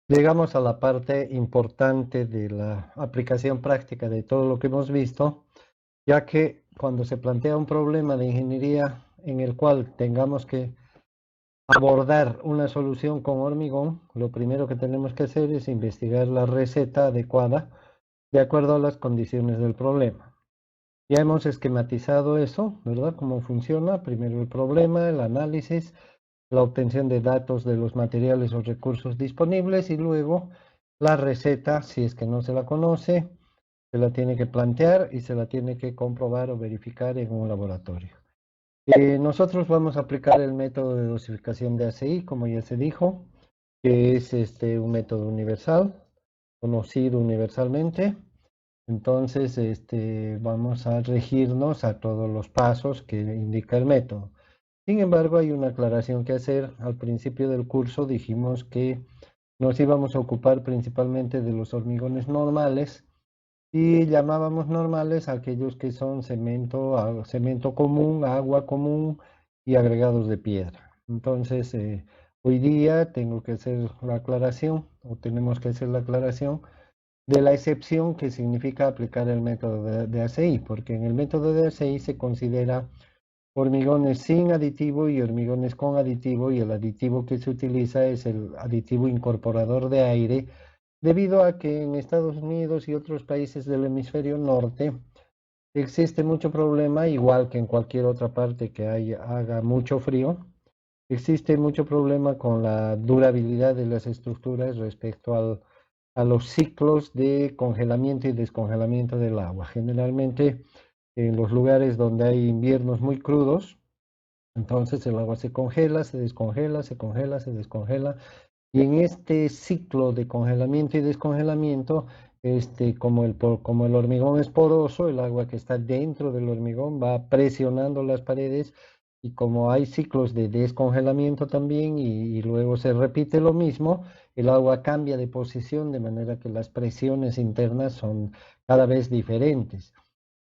Llegamos a la parte importante de la aplicación práctica de todo lo que hemos visto, ya que cuando se plantea un problema de ingeniería en el cual tengamos que abordar una solución con hormigón, lo primero que tenemos que hacer es investigar la receta adecuada de acuerdo a las condiciones del problema. Ya hemos esquematizado eso, ¿verdad? Cómo funciona. Primero el problema, el análisis, la obtención de datos de los materiales o recursos disponibles y luego la receta, si es que no se la conoce, se la tiene que plantear y se la tiene que comprobar o verificar en un laboratorio. Nosotros vamos a aplicar el método de dosificación de ACI, como ya se dijo, que es un método universal, conocido universalmente. Entonces, vamos a regirnos a todos los pasos que indica el método. Sin embargo, hay una aclaración que hacer. Al principio del curso dijimos que nos íbamos a ocupar principalmente de los hormigones normales y llamábamos normales a aquellos que son cemento, cemento común, agua común y agregados de piedra. Entonces, hoy día tengo que hacer la aclaración, o tenemos que hacer la aclaración de la excepción que significa aplicar el método de ACI, porque en el método de ACI se considera hormigones sin aditivo y hormigones con aditivo, y el aditivo que se utiliza es el aditivo incorporador de aire, debido a que en Estados Unidos y otros países del hemisferio norte existe mucho problema, igual que en cualquier otra parte que haga mucho frío, existe mucho problema con la durabilidad de las estructuras respecto a los ciclos de congelamiento y descongelamiento del agua. Generalmente en los lugares donde hay inviernos muy crudos, entonces el agua se congela, se descongela, se congela, se descongela. Y en este ciclo de congelamiento y descongelamiento, como el hormigón es poroso, el agua que está dentro del hormigón va presionando las paredes, y como hay ciclos de descongelamiento también y luego se repite lo mismo, el agua cambia de posición de manera que las presiones internas son cada vez diferentes.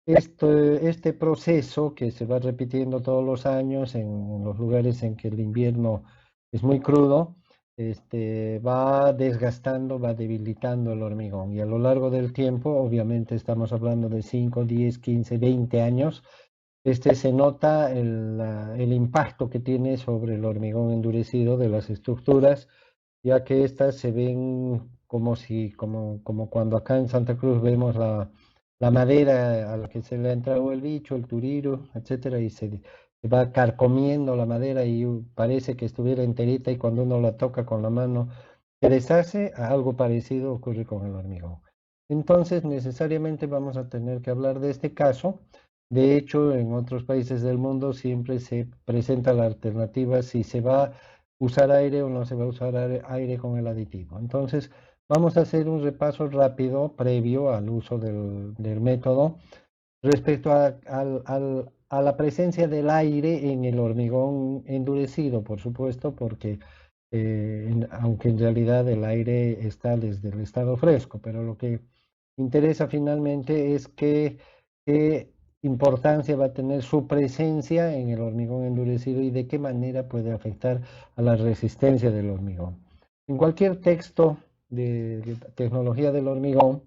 Este proceso que se va repitiendo todos los años en los lugares en que el invierno es muy crudo, va desgastando, va debilitando el hormigón. Y a lo largo del tiempo, obviamente estamos hablando de 5, 10, 15, 20 años, se nota el impacto que tiene sobre el hormigón endurecido de las estructuras, ya que estas se ven como cuando acá en Santa Cruz vemos la madera a la que se le ha entrado el bicho, el turiro, etcétera, y se va carcomiendo la madera y parece que estuviera enterita, y cuando uno la toca con la mano se deshace. Algo parecido ocurre con el hormigón. Entonces, necesariamente vamos a tener que hablar de este caso. De hecho, en otros países del mundo siempre se presenta la alternativa si se va a usar aire o no se va a usar aire con el aditivo. Entonces, vamos a hacer un repaso rápido previo al uso del método respecto a la presencia del aire en el hormigón endurecido, por supuesto, porque aunque en realidad el aire está desde el estado fresco, pero lo que interesa finalmente es qué importancia va a tener su presencia en el hormigón endurecido y de qué manera puede afectar a la resistencia del hormigón. En cualquier texto de tecnología del hormigón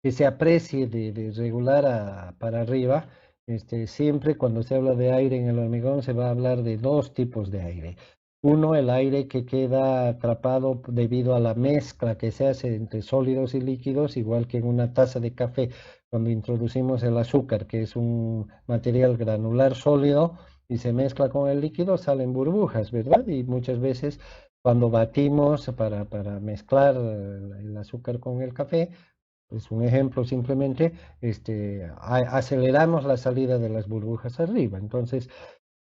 que se aprecie de regular para arriba, siempre cuando se habla de aire en el hormigón se va a hablar de dos tipos de aire. Uno, el aire que queda atrapado debido a la mezcla que se hace entre sólidos y líquidos, igual que en una taza de café, cuando introducimos el azúcar, que es un material granular sólido, y se mezcla con el líquido, salen burbujas, ¿verdad? Y muchas veces cuando batimos para mezclar el azúcar con el café, es un ejemplo simplemente, aceleramos la salida de las burbujas arriba. Entonces,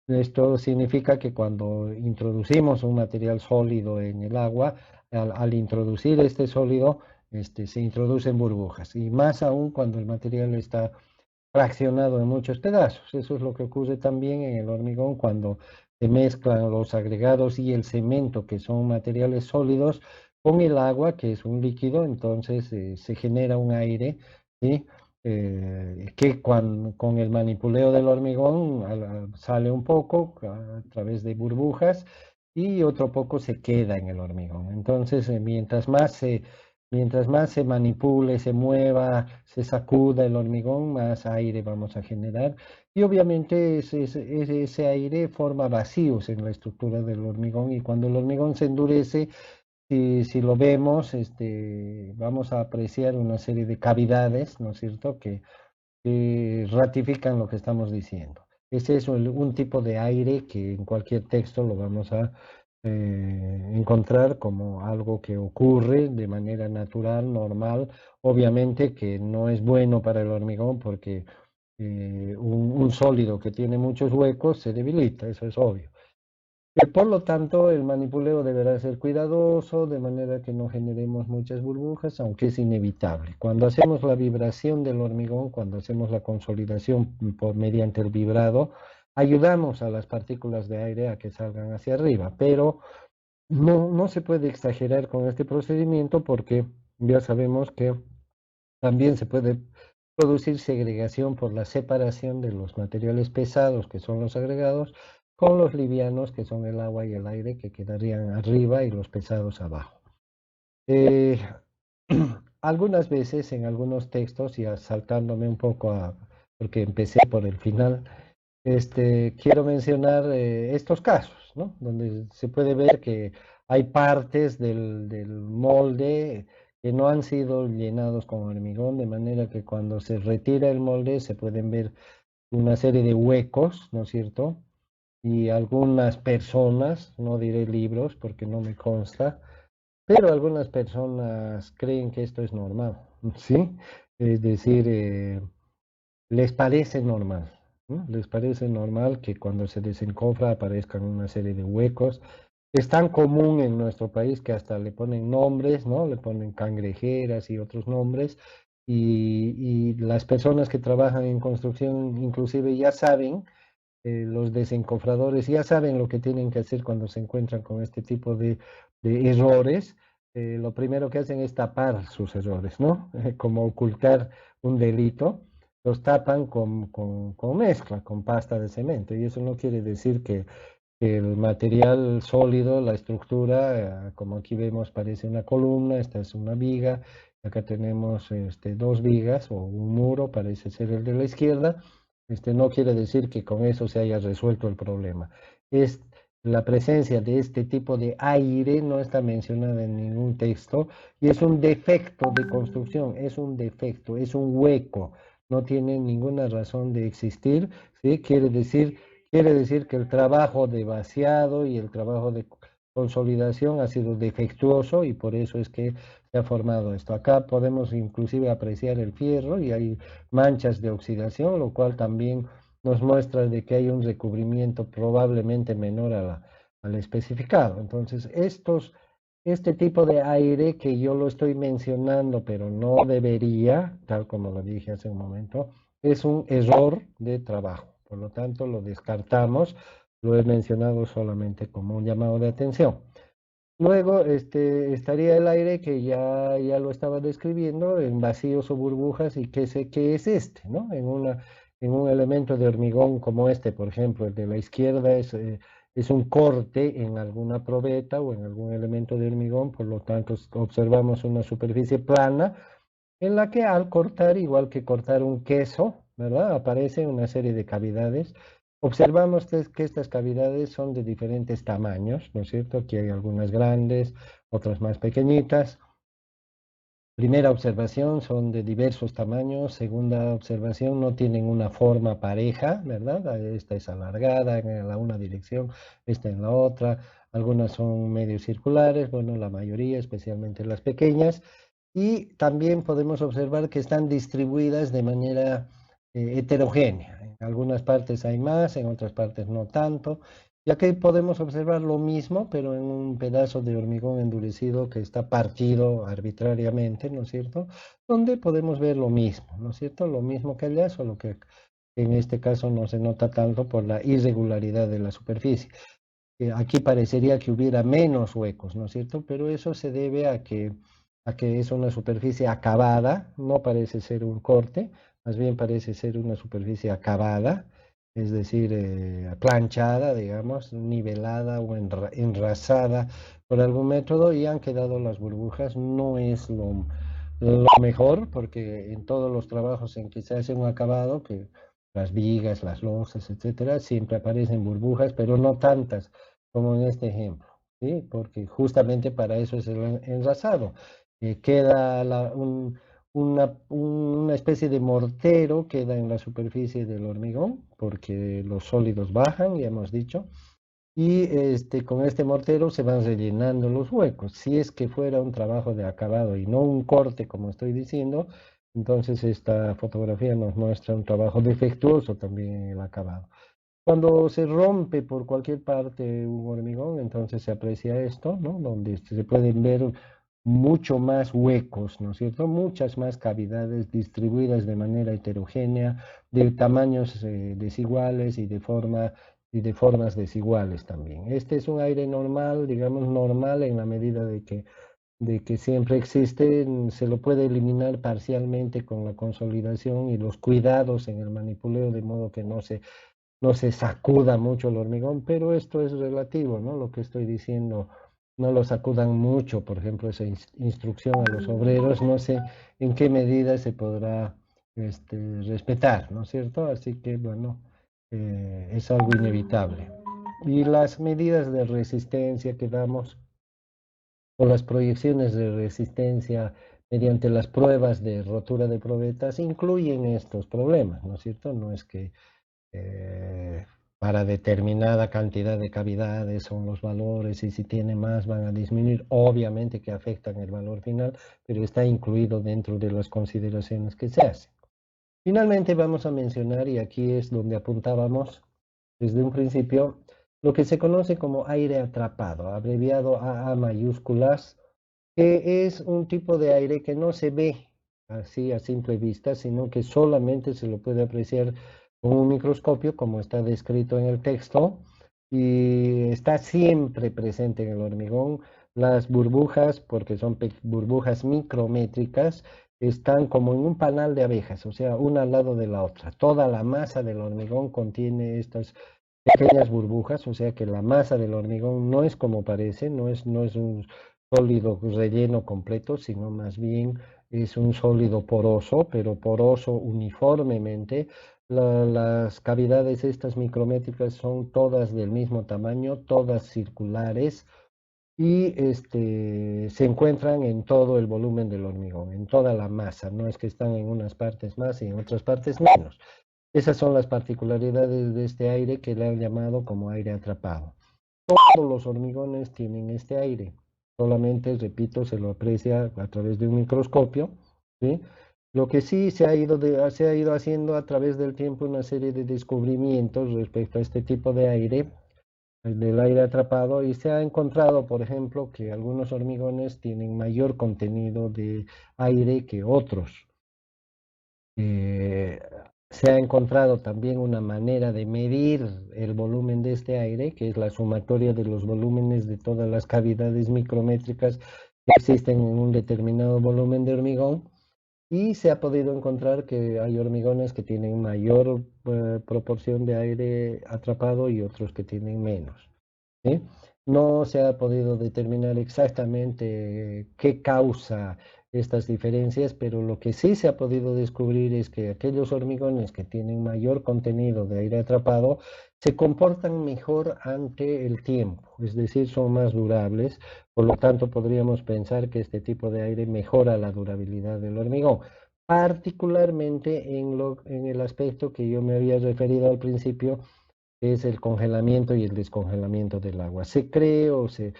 esto significa que cuando introducimos un material sólido en el agua, al introducir este sólido, se introducen burbujas. Y más aún cuando el material está fraccionado en muchos pedazos. Eso es lo que ocurre también en el hormigón cuando se mezclan los agregados y el cemento, que son materiales sólidos, con el agua, que es un líquido. Entonces se genera un aire, ¿sí? Que con el manipuleo del hormigón sale un poco a través de burbujas, y otro poco se queda en el hormigón. Entonces, mientras más se manipule, se mueva, se sacuda el hormigón, más aire vamos a generar. Y obviamente ese aire forma vacíos en la estructura del hormigón y cuando el hormigón se endurece, si lo vemos, vamos a apreciar una serie de cavidades, ¿no es cierto?, que ratifican lo que estamos diciendo. Ese es un tipo de aire que en cualquier texto lo vamos a encontrar como algo que ocurre de manera natural, normal. Obviamente que no es bueno para el hormigón porque un sólido que tiene muchos huecos se debilita, eso es obvio. Por lo tanto, el manipuleo deberá ser cuidadoso, de manera que no generemos muchas burbujas, aunque es inevitable. Cuando hacemos la vibración del hormigón, cuando hacemos la consolidación mediante el vibrado, ayudamos a las partículas de aire a que salgan hacia arriba, pero no se puede exagerar con este procedimiento porque ya sabemos que también se puede producir segregación por la separación de los materiales pesados, que son los agregados, con los livianos, que son el agua y el aire, que quedarían arriba y los pesados abajo. Eh, algunas veces en algunos textos, y saltándome un poco porque empecé por el final, quiero mencionar estos casos, ¿no? Donde se puede ver que hay partes del molde que no han sido llenados con hormigón, de manera que cuando se retira el molde se pueden ver una serie de huecos, ¿no es cierto? Y algunas personas, no diré libros porque no me consta, pero algunas personas creen que esto es normal, ¿sí? Es decir, les parece normal, ¿no? Les parece normal que cuando se desencofra aparezcan una serie de huecos. Es tan común en nuestro país que hasta le ponen nombres, ¿no? Le ponen cangrejeras y otros nombres. Y las personas que trabajan en construcción inclusive ya saben, los desencofradores ya saben lo que tienen que hacer cuando se encuentran con este tipo de errores. Lo primero que hacen es tapar sus errores, ¿no? Como ocultar un delito, los tapan con mezcla, con pasta de cemento. Y eso no quiere decir que el material sólido, la estructura, como aquí vemos, parece una columna, esta es una viga, acá tenemos dos vigas o un muro, parece ser el de la izquierda. No quiere decir que con eso se haya resuelto el problema. Es la presencia de este tipo de aire no está mencionada en ningún texto y es un defecto de construcción, es un defecto, es un hueco, no tiene ninguna razón de existir, ¿sí? Quiere decir que el trabajo de vaciado y el trabajo de consolidación ha sido defectuoso y por eso es que se ha formado esto. Acá podemos inclusive apreciar el fierro y hay manchas de oxidación, lo cual también nos muestra de que hay un recubrimiento probablemente menor al especificado. Entonces, este tipo de aire que yo lo estoy mencionando, pero no debería, tal como lo dije hace un momento, es un error de trabajo. Por lo tanto, lo descartamos. Lo he mencionado solamente como un llamado de atención. Luego estaría el aire que ya lo estaba describiendo en vacíos o burbujas y qué es ¿no? En un elemento de hormigón como este, por ejemplo, el de la izquierda es un corte en alguna probeta o en algún elemento de hormigón, por lo tanto observamos una superficie plana en la que al cortar, igual que cortar un queso, ¿verdad? Aparece una serie de cavidades. Observamos que estas cavidades son de diferentes tamaños, ¿no es cierto? Aquí hay algunas grandes, otras más pequeñitas. Primera observación, son de diversos tamaños. Segunda observación, no tienen una forma pareja, ¿verdad? Esta es alargada en una dirección, esta en la otra. Algunas son medio circulares, bueno, la mayoría, especialmente las pequeñas. Y también podemos observar que están distribuidas de manera heterogénea. En algunas partes hay más, en otras partes no tanto. Y aquí podemos observar lo mismo, pero en un pedazo de hormigón endurecido que está partido arbitrariamente, ¿no es cierto? Donde podemos ver lo mismo, ¿no es cierto? Lo mismo que allá, solo que en este caso no se nota tanto por la irregularidad de la superficie. Aquí parecería que hubiera menos huecos, ¿no es cierto? Pero eso se debe a que es una superficie acabada, no parece ser un corte, más bien parece ser una superficie acabada es decir, planchada, digamos, nivelada o enrasada por algún método y han quedado las burbujas. No es lo mejor, porque en todos los trabajos en que se hace un acabado, que las vigas, las losas, etcétera, siempre aparecen burbujas, pero no tantas como en este ejemplo, ¿sí? Porque justamente para eso es el enrasado. Queda una especie de mortero queda en la superficie del hormigón, porque los sólidos bajan, ya hemos dicho, y con este mortero se van rellenando los huecos. Si es que fuera un trabajo de acabado y no un corte, como estoy diciendo, entonces esta fotografía nos muestra un trabajo defectuoso también en el acabado. Cuando se rompe por cualquier parte un hormigón, entonces se aprecia esto, ¿no? Donde se pueden ver mucho más huecos, ¿no es cierto? Muchas más cavidades distribuidas de manera heterogénea, de tamaños desiguales y de formas desiguales también. Este es un aire normal, digamos normal en la medida de que siempre existe, se lo puede eliminar parcialmente con la consolidación y los cuidados en el manipuleo, de modo que no se sacuda mucho el hormigón, pero esto es relativo, ¿no? Lo que estoy diciendo, no lo sacudan mucho, por ejemplo, esa instrucción a los obreros, no sé en qué medida se podrá respetar, ¿no es cierto? Así que, bueno, es algo inevitable. Y las medidas de resistencia que damos o las proyecciones de resistencia mediante las pruebas de rotura de probetas incluyen estos problemas, ¿no es cierto? No es que eh, para determinada cantidad de cavidades son los valores y si tiene más van a disminuir, obviamente que afectan el valor final, pero está incluido dentro de las consideraciones que se hacen. Finalmente vamos a mencionar, y aquí es donde apuntábamos desde un principio, lo que se conoce como aire atrapado, abreviado AA mayúsculas, que es un tipo de aire que no se ve así a simple vista, sino que solamente se lo puede apreciar con un microscopio, como está descrito en el texto, y está siempre presente en el hormigón. Las burbujas, porque son burbujas micrométricas, están como en un panal de abejas, o sea, una al lado de la otra. Toda la masa del hormigón contiene estas pequeñas burbujas, o sea que la masa del hormigón no es como parece, no es un sólido relleno completo, sino más bien es un sólido poroso, pero poroso uniformemente. Las cavidades estas micrométricas son todas del mismo tamaño, todas circulares y se encuentran en todo el volumen del hormigón, en toda la masa. No es que están en unas partes más y en otras partes menos. Esas son las particularidades de este aire que le han llamado como aire atrapado. Todos los hormigones tienen este aire. Solamente, repito, se lo aprecia a través de un microscopio, ¿sí? Lo que sí se ha ido haciendo a través del tiempo una serie de descubrimientos respecto a este tipo de aire, el del aire atrapado, y se ha encontrado, por ejemplo, que algunos hormigones tienen mayor contenido de aire que otros. Eh, Se ha encontrado también una manera de medir el volumen de este aire, que es la sumatoria de los volúmenes de todas las cavidades micrométricas que existen en un determinado volumen de hormigón. Y se ha podido encontrar que hay hormigones que tienen mayor proporción de aire atrapado y otros que tienen menos. ¿Sí? No se ha podido determinar exactamente qué causa estas diferencias, pero lo que sí se ha podido descubrir es que aquellos hormigones que tienen mayor contenido de aire atrapado se comportan mejor ante el tiempo, es decir, son más durables. Por lo tanto, podríamos pensar que este tipo de aire mejora la durabilidad del hormigón, particularmente en el aspecto que yo me había referido al principio, es el congelamiento y el descongelamiento del agua. Se cree o se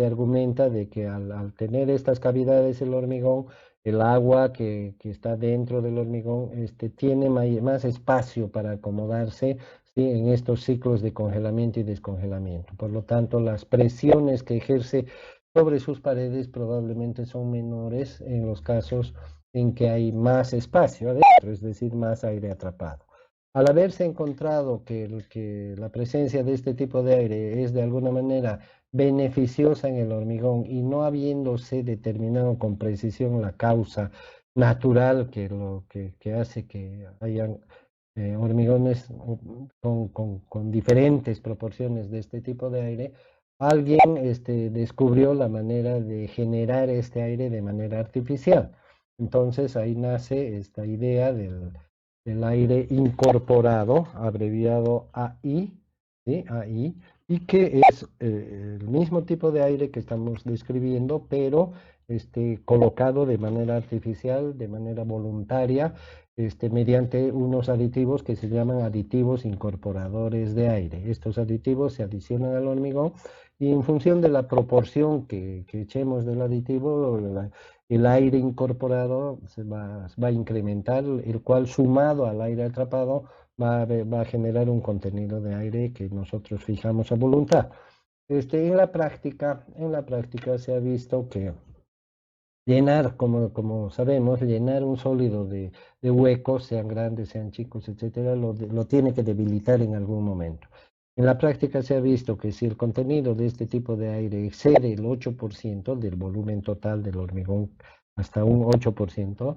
argumenta de que al tener estas cavidades el hormigón, el agua que está dentro del hormigón tiene más espacio para acomodarse, ¿sí? En estos ciclos de congelamiento y descongelamiento. Por lo tanto, las presiones que ejerce sobre sus paredes probablemente son menores en los casos en que hay más espacio adentro, es decir, más aire atrapado. Al haberse encontrado que la presencia de este tipo de aire es de alguna manera beneficiosa en el hormigón y no habiéndose determinado con precisión la causa natural que hace que hayan hormigones con diferentes proporciones de este tipo de aire, alguien descubrió la manera de generar este aire de manera artificial. Entonces ahí nace esta idea del aire incorporado, abreviado AI, ¿sí? AI, y que es el mismo tipo de aire que estamos describiendo, pero colocado de manera artificial, de manera voluntaria, mediante unos aditivos que se llaman aditivos incorporadores de aire. Estos aditivos se adicionan al hormigón y en función de la proporción que echemos del aditivo, el aire incorporado va a incrementar, el cual sumado al aire atrapado va a generar un contenido de aire que nosotros fijamos a voluntad. En la práctica se ha visto que llenar, como sabemos, llenar un sólido de huecos, sean grandes, sean chicos, etcétera, lo tiene que debilitar en algún momento. En la práctica se ha visto que si el contenido de este tipo de aire excede el 8% del volumen total del hormigón, hasta un 8%,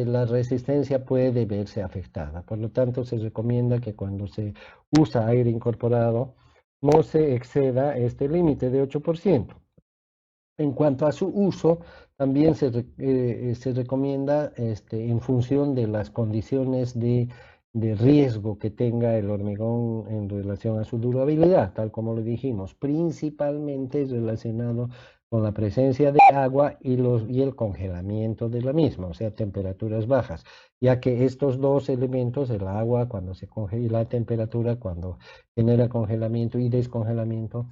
la resistencia puede verse afectada. Por lo tanto, se recomienda que cuando se usa aire incorporado, no se exceda este límite de 8%. En cuanto a su uso, también se recomienda en función de las condiciones de riesgo que tenga el hormigón en relación a su durabilidad, tal como lo dijimos, principalmente relacionado con la presencia de agua y el congelamiento de la misma, o sea, temperaturas bajas, ya que estos dos elementos, el agua cuando se congela y la temperatura cuando genera congelamiento y descongelamiento,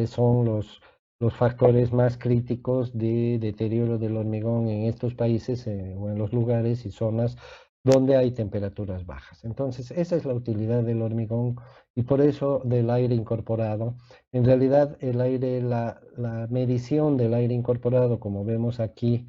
son los factores más críticos de deterioro del hormigón en estos países o en los lugares y zonas donde hay temperaturas bajas. Entonces, esa es la utilidad del hormigón y por eso del aire incorporado. En realidad, la medición del aire incorporado, como vemos aquí,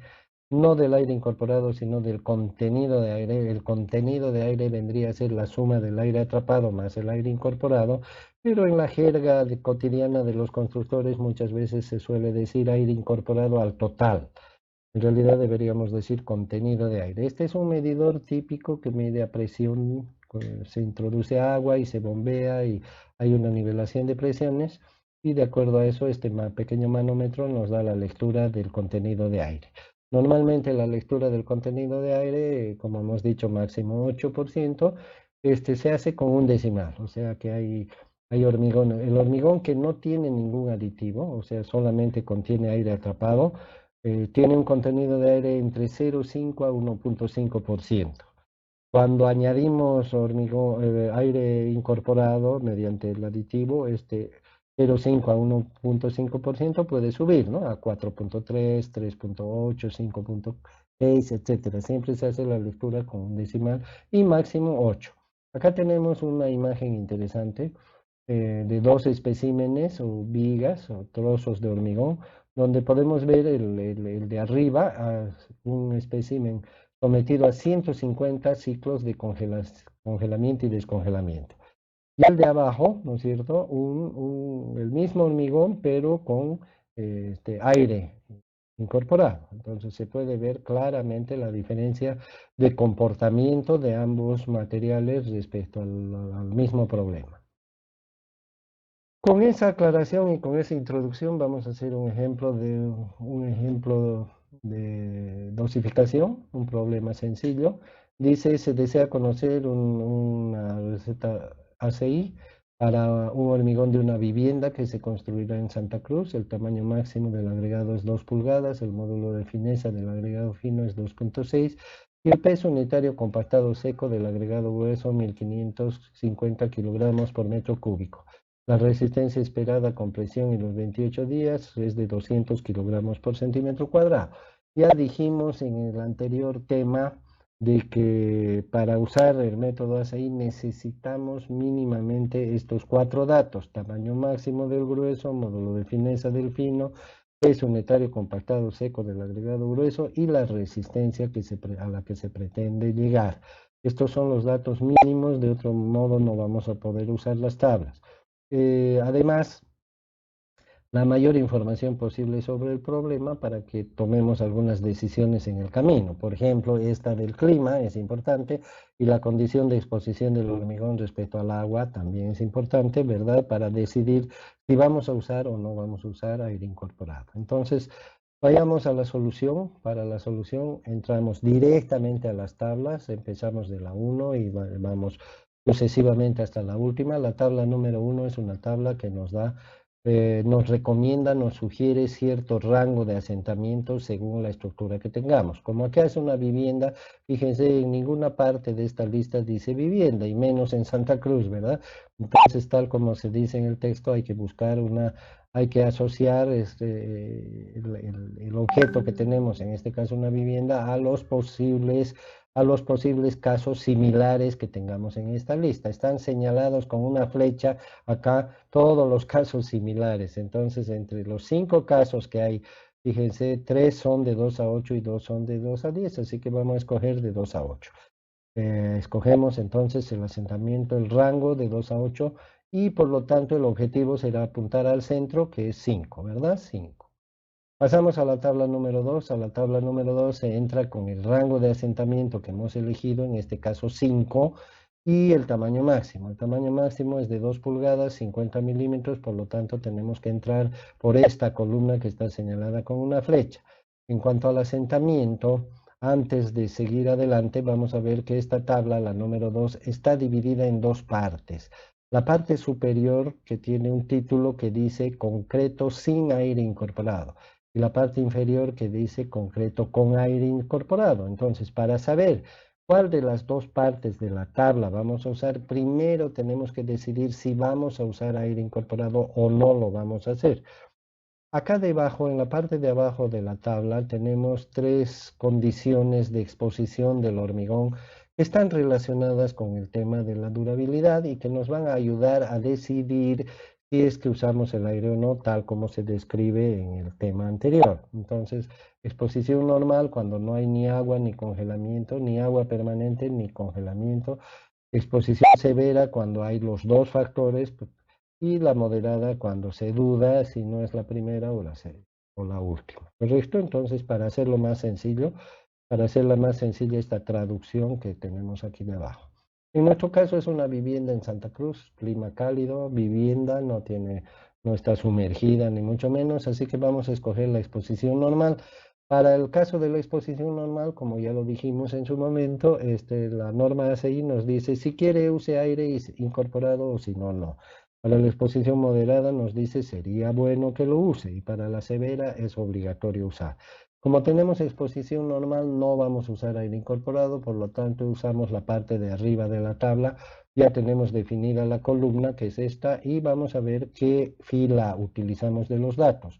no del aire incorporado, sino del contenido de aire. El contenido de aire vendría a ser la suma del aire atrapado más el aire incorporado, pero en la jerga cotidiana de los constructores muchas veces se suele decir aire incorporado al total. En realidad deberíamos decir contenido de aire. Este es un medidor típico que mide a presión, se introduce agua y se bombea y hay una nivelación de presiones y de acuerdo a eso este pequeño manómetro nos da la lectura del contenido de aire. Normalmente la lectura del contenido de aire, como hemos dicho, máximo 8%, se hace con un decimal, o sea que hay hormigón. El hormigón que no tiene ningún aditivo, o sea, solamente contiene aire atrapado, tiene un contenido de aire entre 0,5 a 1,5%. Cuando añadimos aire incorporado mediante el aditivo, 0,5 a 1,5% puede subir, ¿no? A 4,3, 3,8, 5,6, etcétera. Siempre se hace la lectura con un decimal y máximo 8. Acá tenemos una imagen interesante de dos especímenes o vigas o trozos de hormigón, donde podemos ver el de arriba, un espécimen sometido a 150 ciclos de congelamiento y descongelamiento. Y el de abajo, ¿no es cierto? El mismo hormigón, pero con aire incorporado. Entonces se puede ver claramente la diferencia de comportamiento de ambos materiales respecto al mismo problema. Con esa aclaración y con esa introducción vamos a hacer un ejemplo de dosificación, un problema sencillo. Dice, se desea conocer una receta ACI para un hormigón de una vivienda que se construirá en Santa Cruz. El tamaño máximo del agregado es 2 pulgadas, el módulo de fineza del agregado fino es 2,6 y el peso unitario compactado seco del agregado grueso 1550 kilogramos por metro cúbico. La resistencia esperada con presión en los 28 días es de 200 kilogramos por centímetro cuadrado. Ya dijimos en el anterior tema de que para usar el método ACI necesitamos mínimamente estos 4 datos: tamaño máximo del grueso, módulo de fineza del fino, peso unitario compactado seco del agregado grueso y la resistencia a la que se pretende llegar. Estos son los datos mínimos, de otro modo no vamos a poder usar las tablas. Además, la mayor información posible sobre el problema para que tomemos algunas decisiones en el camino. Por ejemplo, esta del clima es importante y la condición de exposición del hormigón respecto al agua también es importante, ¿verdad? Para decidir si vamos a usar o no vamos a usar aire incorporado. Entonces, vayamos a la solución. Para la solución entramos directamente a las tablas, empezamos de la 1 y vamos sucesivamente hasta la última. La tabla número 1 es una tabla que nos recomienda, nos sugiere cierto rango de asentamiento según la estructura que tengamos. Como acá es una vivienda, fíjense, en ninguna parte de esta lista dice vivienda, y menos en Santa Cruz, ¿verdad? Entonces, tal como se dice en el texto, hay que buscar hay que asociar el objeto que tenemos, en este caso una vivienda, a los posibles casos similares que tengamos en esta lista. Están señalados con una flecha acá todos los casos similares. Entonces, entre los 5 casos que hay, fíjense, 3 son de 2 a 8 y 2 son de 2 a 10, así que vamos a escoger de 2 a 8. Escogemos entonces el asentamiento, el rango de 2 a 8 y por lo tanto el objetivo será apuntar al centro, que es 5, ¿verdad? 5. Pasamos a la tabla número 2. A la tabla número 2 se entra con el rango de asentamiento que hemos elegido, en este caso 5, y el tamaño máximo. El tamaño máximo es de 2 pulgadas, 50 milímetros, por lo tanto tenemos que entrar por esta columna que está señalada con una flecha. En cuanto al asentamiento, antes de seguir adelante, vamos a ver que esta tabla, la número 2, está dividida en dos partes. La parte superior, que tiene un título que dice concreto sin aire incorporado, y la parte inferior que dice concreto con aire incorporado. Entonces, para saber cuál de las dos partes de la tabla vamos a usar, primero tenemos que decidir si vamos a usar aire incorporado o no lo vamos a hacer. Acá debajo, en la parte de abajo de la tabla, tenemos 3 condiciones de exposición del hormigón que están relacionadas con el tema de la durabilidad y que nos van a ayudar a decidir si es que usamos el aire o no, tal como se describe en el tema anterior. Entonces, exposición normal cuando no hay ni agua ni congelamiento, ni agua permanente ni congelamiento. Exposición severa cuando hay los dos factores, y la moderada cuando se duda si no es la primera o la última. ¿Correcto? Entonces, para hacerlo más sencillo, para hacerla más sencilla esta traducción que tenemos aquí debajo. En nuestro caso es una vivienda en Santa Cruz, clima cálido, vivienda, no está sumergida ni mucho menos, así que vamos a escoger la exposición normal. Para el caso de la exposición normal, como ya lo dijimos en su momento, la norma ACI nos dice si quiere use aire incorporado o si no, no. Para la exposición moderada nos dice sería bueno que lo use y para la severa es obligatorio usar. Como tenemos exposición normal, no vamos a usar aire incorporado, por lo tanto usamos la parte de arriba de la tabla. Ya tenemos definida la columna, que es esta, y vamos a ver qué fila utilizamos de los datos.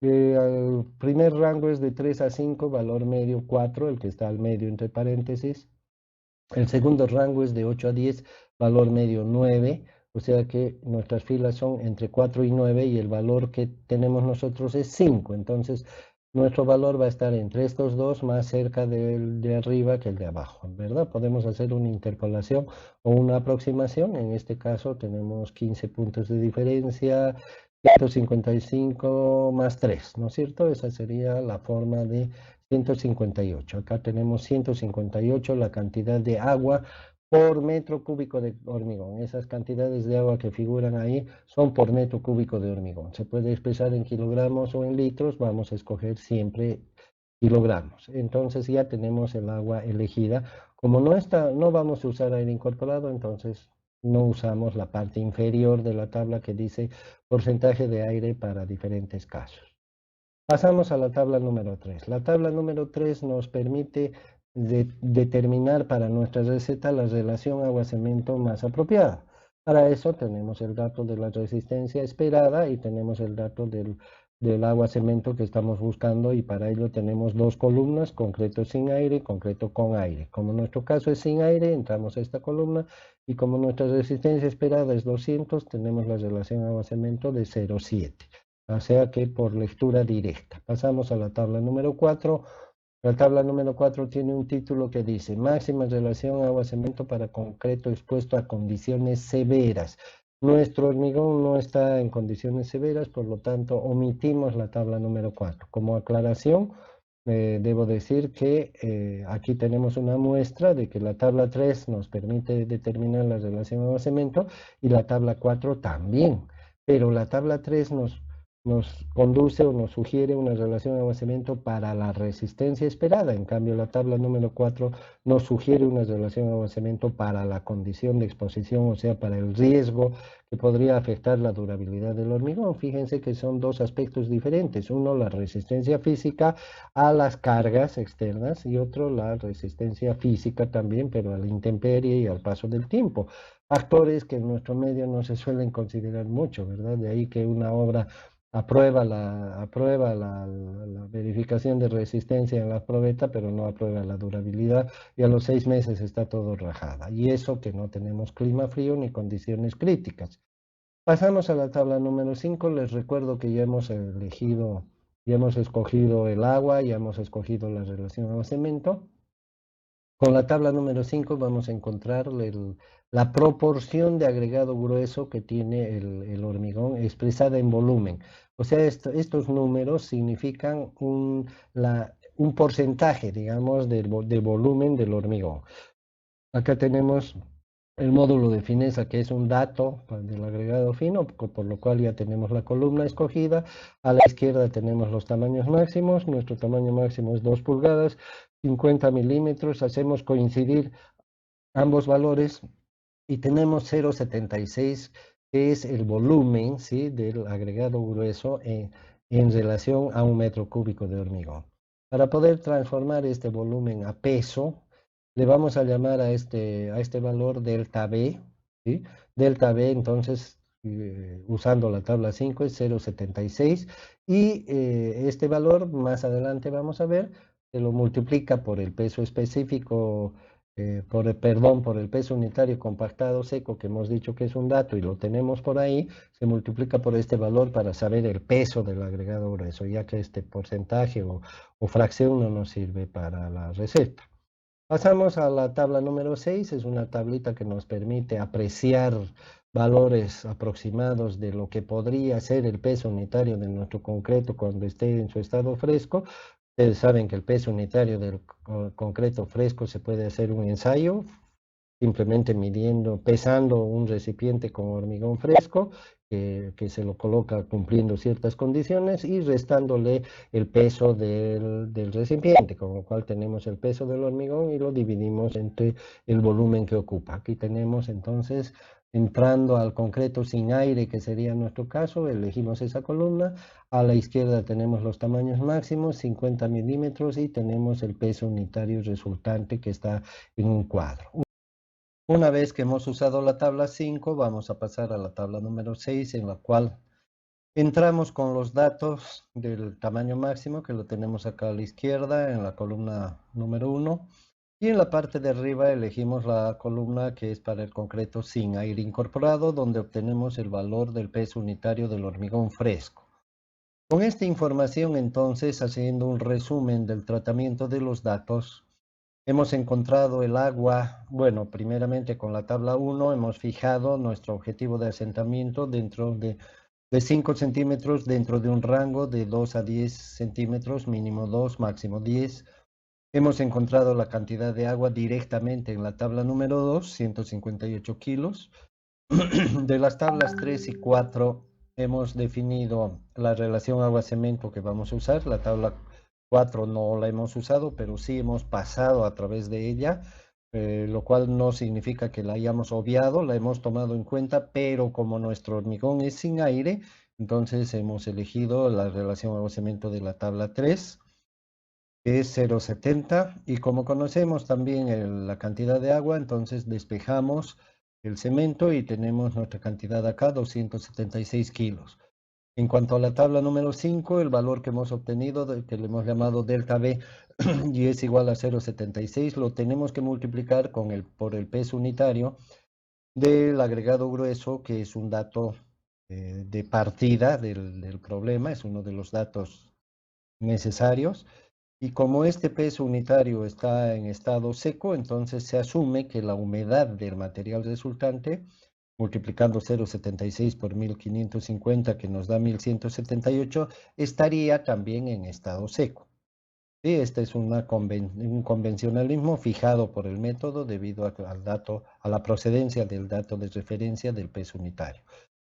El primer rango es de 3 a 5, valor medio 4, el que está al medio entre paréntesis. El segundo rango es de 8 a 10, valor medio 9, o sea que nuestras filas son entre 4 y 9 y el valor que tenemos nosotros es 5. Entonces, nuestro valor va a estar entre estos dos, más cerca del de arriba que el de abajo, ¿verdad? Podemos hacer una interpolación o una aproximación. En este caso tenemos 15 puntos de diferencia, 155 más 3, ¿no es cierto? Esa sería la forma de 158. Acá tenemos 158, la cantidad de agua por metro cúbico de hormigón. Esas cantidades de agua que figuran ahí son por metro cúbico de hormigón. Se puede expresar en kilogramos o en litros. Vamos a escoger siempre kilogramos. Entonces ya tenemos el agua elegida. Como no vamos a usar aire incorporado, entonces no usamos la parte inferior de la tabla que dice porcentaje de aire para diferentes casos. Pasamos a la tabla número 3. La tabla número 3 nos permite determinar para nuestra receta la relación agua-cemento más apropiada. Para eso tenemos el dato de la resistencia esperada y tenemos el dato del agua-cemento que estamos buscando, y para ello tenemos dos columnas, concreto sin aire, concreto con aire. Como nuestro caso es sin aire, entramos a esta columna, y como nuestra resistencia esperada es 200, tenemos la relación agua-cemento de 0,7. O sea que por lectura directa. Pasamos a la tabla número 4. La tabla número 4 tiene un título que dice máxima relación agua-cemento para concreto expuesto a condiciones severas. Nuestro hormigón no está en condiciones severas, por lo tanto omitimos la tabla número 4. Como aclaración, debo decir que aquí tenemos una muestra de que la tabla 3 nos permite determinar la relación agua-cemento y la tabla 4 también, pero la tabla 3 nos conduce o nos sugiere una relación agua-cemento para la resistencia esperada. En cambio, la tabla número 4 nos sugiere una relación agua-cemento para la condición de exposición, o sea, para el riesgo que podría afectar la durabilidad del hormigón. Fíjense que son dos aspectos diferentes. Uno, la resistencia física a las cargas externas y otro, la resistencia física también, pero a la intemperie y al paso del tiempo. Factores que en nuestro medio no se suelen considerar mucho, ¿verdad? De ahí que una obra aprueba la verificación de resistencia en la probeta, pero no aprueba la durabilidad y a los 6 meses está todo rajada. Y eso que no tenemos clima frío ni condiciones críticas. Pasamos a la tabla número 5. Les recuerdo que ya hemos escogido el agua, ya hemos escogido la relación agua-cemento. Con la tabla número 5 vamos a encontrar la proporción de agregado grueso que tiene el hormigón expresada en volumen. O sea, estos números significan un porcentaje, digamos, del volumen del hormigón. Acá tenemos el módulo de fineza, que es un dato del agregado fino, por lo cual ya tenemos la columna escogida. A la izquierda tenemos los tamaños máximos. Nuestro tamaño máximo es 2 pulgadas, 50 milímetros. Hacemos coincidir ambos valores y tenemos 0,76, que es el volumen, ¿sí?, del agregado grueso en relación a un metro cúbico de hormigón. Para poder transformar este volumen a peso, le vamos a llamar a este valor delta B, ¿sí? Delta B, entonces, usando la tabla 5, es 0,76 y este valor, más adelante vamos a ver, se lo multiplica por el peso específico, por el peso unitario compactado seco, que hemos dicho que es un dato y lo tenemos por ahí, se multiplica por este valor para saber el peso del agregado grueso, ya que este porcentaje o fracción no nos sirve para la receta. Pasamos a la tabla número 6, es una tablita que nos permite apreciar valores aproximados de lo que podría ser el peso unitario de nuestro concreto cuando esté en su estado fresco. Ustedes saben que el peso unitario del concreto fresco se puede hacer un ensayo, simplemente pesando un recipiente con hormigón fresco, que se lo coloca cumpliendo ciertas condiciones y restándole el peso del recipiente, con lo cual tenemos el peso del hormigón y lo dividimos entre el volumen que ocupa. Aquí tenemos entonces, entrando al concreto sin aire, que sería nuestro caso, elegimos esa columna. A la izquierda tenemos los tamaños máximos, 50 milímetros, y tenemos el peso unitario resultante que está en un cuadro. Una vez que hemos usado la tabla 5, vamos a pasar a la tabla número 6, en la cual entramos con los datos del tamaño máximo, que lo tenemos acá a la izquierda, en la columna número 1. Y en la parte de arriba elegimos la columna que es para el concreto sin aire incorporado, donde obtenemos el valor del peso unitario del hormigón fresco. Con esta información, entonces, haciendo un resumen del tratamiento de los datos, hemos encontrado el agua. Bueno, primeramente con la tabla 1 hemos fijado nuestro objetivo de asentamiento dentro de 5 centímetros, dentro de un rango de 2 a 10 centímetros, mínimo 2, máximo 10. Hemos encontrado la cantidad de agua directamente en la tabla número 2, 158 kilos. De las tablas 3 y 4 hemos definido la relación agua-cemento que vamos a usar. La tabla 4 no la hemos usado, pero sí hemos pasado a través de ella, lo cual no significa que la hayamos obviado, la hemos tomado en cuenta, pero como nuestro hormigón es sin aire, entonces hemos elegido la relación agua-cemento de la tabla 3, que es 0,70, y como conocemos también la cantidad de agua, entonces despejamos el cemento y tenemos nuestra cantidad acá, 276 kilos. En cuanto a la tabla número 5, el valor que hemos obtenido, que le hemos llamado delta B, y es igual a 0,76, lo tenemos que multiplicar por el peso unitario del agregado grueso, que es un dato de partida del problema, es uno de los datos necesarios. Y como este peso unitario está en estado seco, entonces se asume que la humedad del material resultante multiplicando 0,76 por 1550, que nos da 1178, estaría también en estado seco. Sí, este es un convencionalismo fijado por el método debido al dato, a la procedencia del dato de referencia del peso unitario.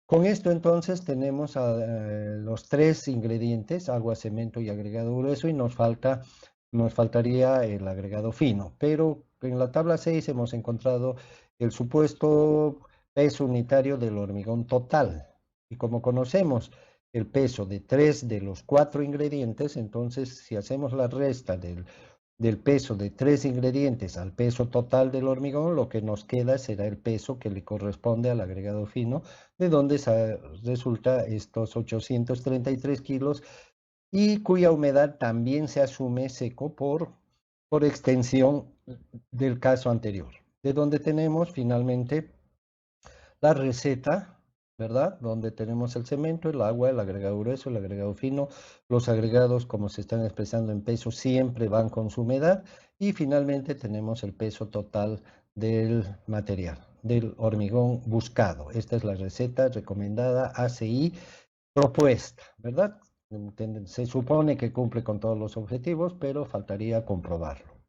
Con esto entonces tenemos los tres ingredientes, agua, cemento y agregado grueso, y nos faltaría el agregado fino. Pero en la tabla 6 hemos encontrado el supuesto peso unitario del hormigón total. Y como conocemos el peso de 3 de los 4 ingredientes, entonces si hacemos la resta del peso de 3 ingredientes al peso total del hormigón, lo que nos queda será el peso que le corresponde al agregado fino, de donde resulta estos 833 kilos, y cuya humedad también se asume seco por extensión del caso anterior. De donde tenemos finalmente la receta, ¿verdad? Donde tenemos el cemento, el agua, el agregado grueso, el agregado fino. Los agregados, como se están expresando en peso, siempre van con su humedad. Y finalmente tenemos el peso total del material, del hormigón buscado. Esta es la receta recomendada, ACI, propuesta, ¿verdad? Se supone que cumple con todos los objetivos, pero faltaría comprobarlo.